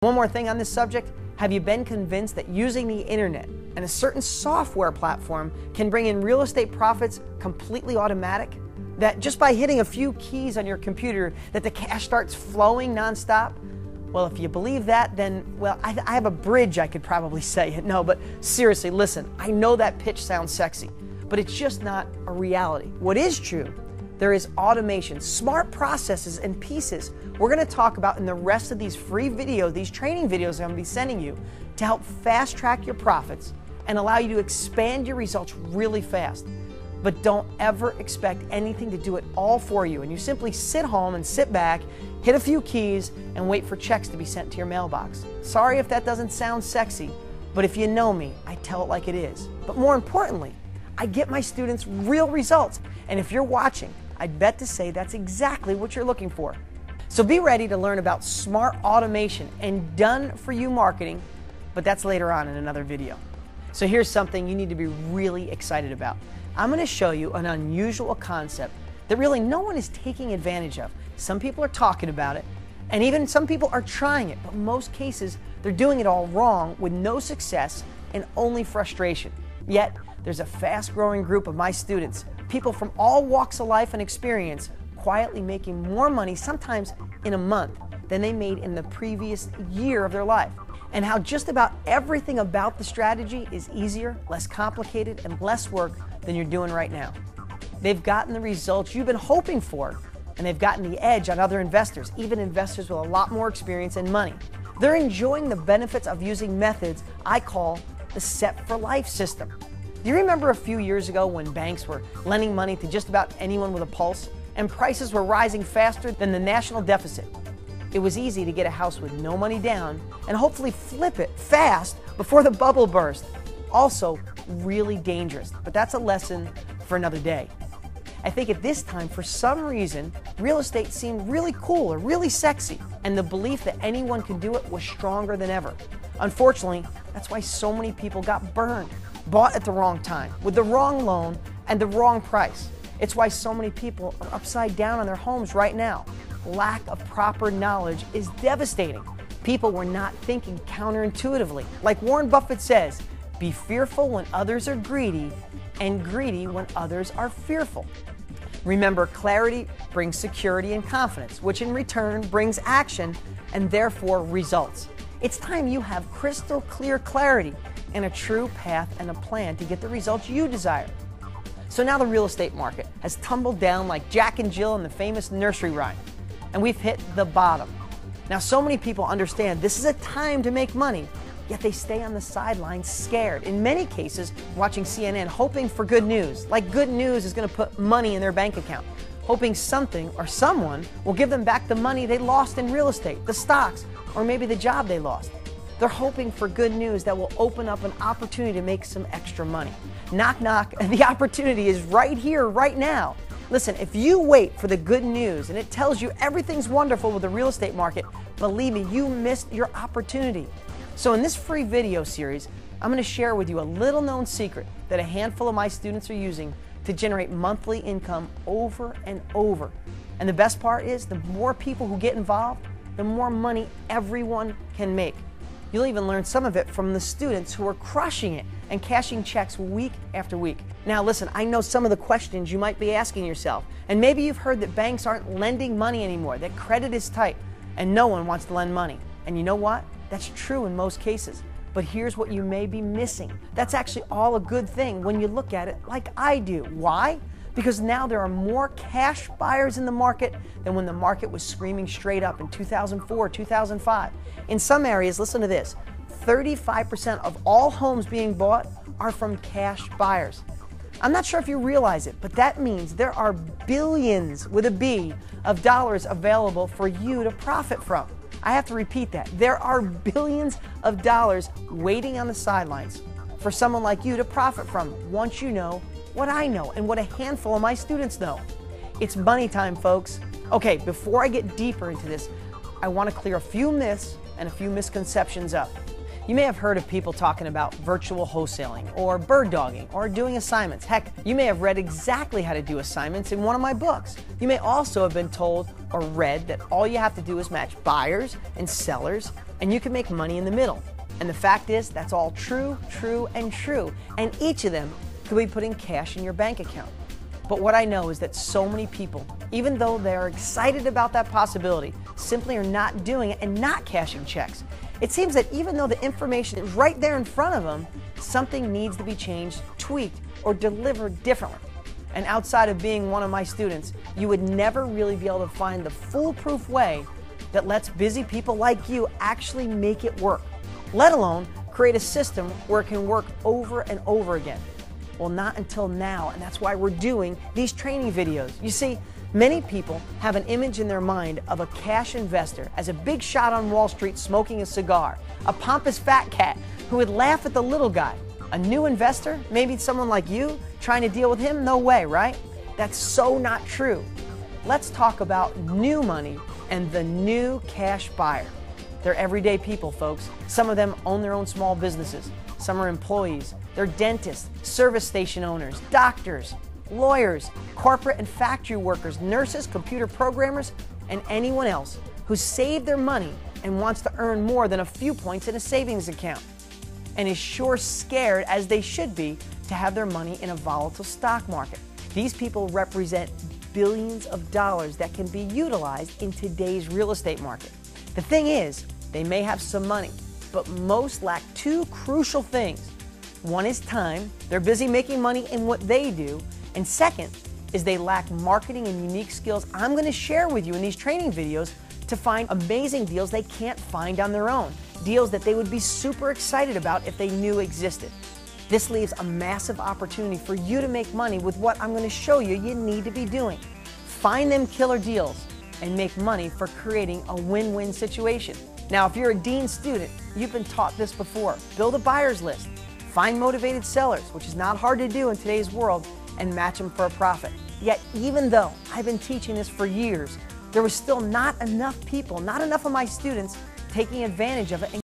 One more thing on this subject, have you been convinced that using the internet and a certain software platform can bring in real estate profits completely automatic? That just by hitting a few keys on your computer that the cash starts flowing nonstop? Well, if you believe that, then, well, I have a bridge I could probably say it. No, but seriously, listen, I know that pitch sounds sexy, but it's just not a reality. What is true, there is automation, smart processes and pieces we're going to talk about in the rest of these free videos, these training videos I'm going to be sending you to help fast track your profits and allow you to expand your results really fast. But don't ever expect anything to do it all for you, and you simply sit home and sit back, hit a few keys, and wait for checks to be sent to your mailbox. Sorry if that doesn't sound sexy, but if you know me, I tell it like it is. But more importantly, I get my students real results, and if you're watching, I'd bet to say that's exactly what you're looking for. So be ready to learn about smart automation and done-for-you marketing, but that's later on in another video. So here's something you need to be really excited about. I'm going to show you an unusual concept that really no one is taking advantage of. Some people are talking about it, and even some people are trying it, but in most cases, they're doing it all wrong with no success and only frustration. Yet, there's a fast-growing group of my students, people from all walks of life and experience, quietly making more money, sometimes in a month, than they made in the previous year of their life. And how just about everything about the strategy is easier, less complicated, and less work than you're doing right now. They've gotten the results you've been hoping for, and they've gotten the edge on other investors, even investors with a lot more experience and money. They're enjoying the benefits of using methods I call the Set for Life system. Do you remember a few years ago when banks were lending money to just about anyone with a pulse, and prices were rising faster than the national deficit? It was easy to get a house with no money down and hopefully flip it fast before the bubble burst. Also, really dangerous, but that's a lesson for another day. I think at this time, for some reason, real estate seemed really cool or really sexy, and the belief that anyone could do it was stronger than ever. Unfortunately, that's why so many people got burned, bought at the wrong time, with the wrong loan and the wrong price. It's why so many people are upside down on their homes right now. Lack of proper knowledge is devastating. People were not thinking counterintuitively. Like Warren Buffett says, be fearful when others are greedy, and greedy when others are fearful. Remember, clarity brings security and confidence, which in return brings action and therefore results. It's time you have crystal clear clarity and a true path and a plan to get the results you desire. So now the real estate market has tumbled down like Jack and Jill in the famous nursery rhyme, and we've hit the bottom. Now so many people understand this is a time to make money, yet they stay on the sidelines scared, in many cases watching CNN hoping for good news, like good news is going to put money in their bank account, hoping something or someone will give them back the money they lost in real estate, the stocks, or maybe the job they lost. They're hoping for good news that will open up an opportunity to make some extra money. Knock, knock, the opportunity is right here, right now. Listen, if you wait for the good news and it tells you everything's wonderful with the real estate market, believe me, you missed your opportunity. So in this free video series, I'm going to share with you a little known secret that a handful of my students are using to generate monthly income over and over. And the best part is, the more people who get involved, the more money everyone can make. You'll even learn some of it from the students who are crushing it and cashing checks week after week. Now listen, I know some of the questions you might be asking yourself, and maybe you've heard that banks aren't lending money anymore, that credit is tight, and no one wants to lend money. And you know what? That's true in most cases. But here's what you may be missing. That's actually all a good thing when you look at it like I do. Why? Because now there are more cash buyers in the market than when the market was screaming straight up in 2004, 2005. In some areas, listen to this, 35% of all homes being bought are from cash buyers. I'm not sure if you realize it, but that means there are billions, with a B, of dollars available for you to profit from. I have to repeat that. There are billions of dollars waiting on the sidelines for someone like you to profit from once you know what I know and what a handful of my students know. It's money time, folks. Okay, before I get deeper into this, I want to clear a few myths and a few misconceptions up. You may have heard of people talking about virtual wholesaling or bird dogging or doing assignments. Heck, you may have read exactly how to do assignments in one of my books. You may also have been told or read that all you have to do is match buyers and sellers and you can make money in the middle. And the fact is, that's all true, true, and true. And each of them could be putting cash in your bank account. But what I know is that so many people, even though they're excited about that possibility, simply are not doing it and not cashing checks. It seems that even though the information is right there in front of them, something needs to be changed, tweaked, or delivered differently. And outside of being one of my students, you would never really be able to find the foolproof way that lets busy people like you actually make it work, let alone create a system where it can work over and over again. Well, not until now, and that's why we're doing these training videos. You see, many people have an image in their mind of a cash investor as a big shot on Wall Street smoking a cigar, a pompous fat cat who would laugh at the little guy. A new investor, maybe someone like you, trying to deal with him? No way, right? That's so not true. Let's talk about new money and the new cash buyer. They're everyday people, folks. Some of them own their own small businesses. Some are employees. They're dentists, service station owners, doctors, lawyers, corporate and factory workers, nurses, computer programmers, and anyone else who's saved their money and wants to earn more than a few points in a savings account, and is sure scared, as they should be, to have their money in a volatile stock market. These people represent billions of dollars that can be utilized in today's real estate market. The thing is, they may have some money, but most lack two crucial things. One is time. They're busy making money in what they do. And second is they lack marketing and unique skills I'm going to share with you in these training videos to find amazing deals they can't find on their own. Deals that they would be super excited about if they knew existed. This leaves a massive opportunity for you to make money with what I'm going to show you need to be doing. Find them killer deals and make money for creating a win-win situation. Now, if you're a Dean student, you've been taught this before. Build a buyer's list. Find motivated sellers, which is not hard to do in today's world, and match them for a profit. Yet, even though I've been teaching this for years, there was still not enough people, not enough of my students taking advantage of it and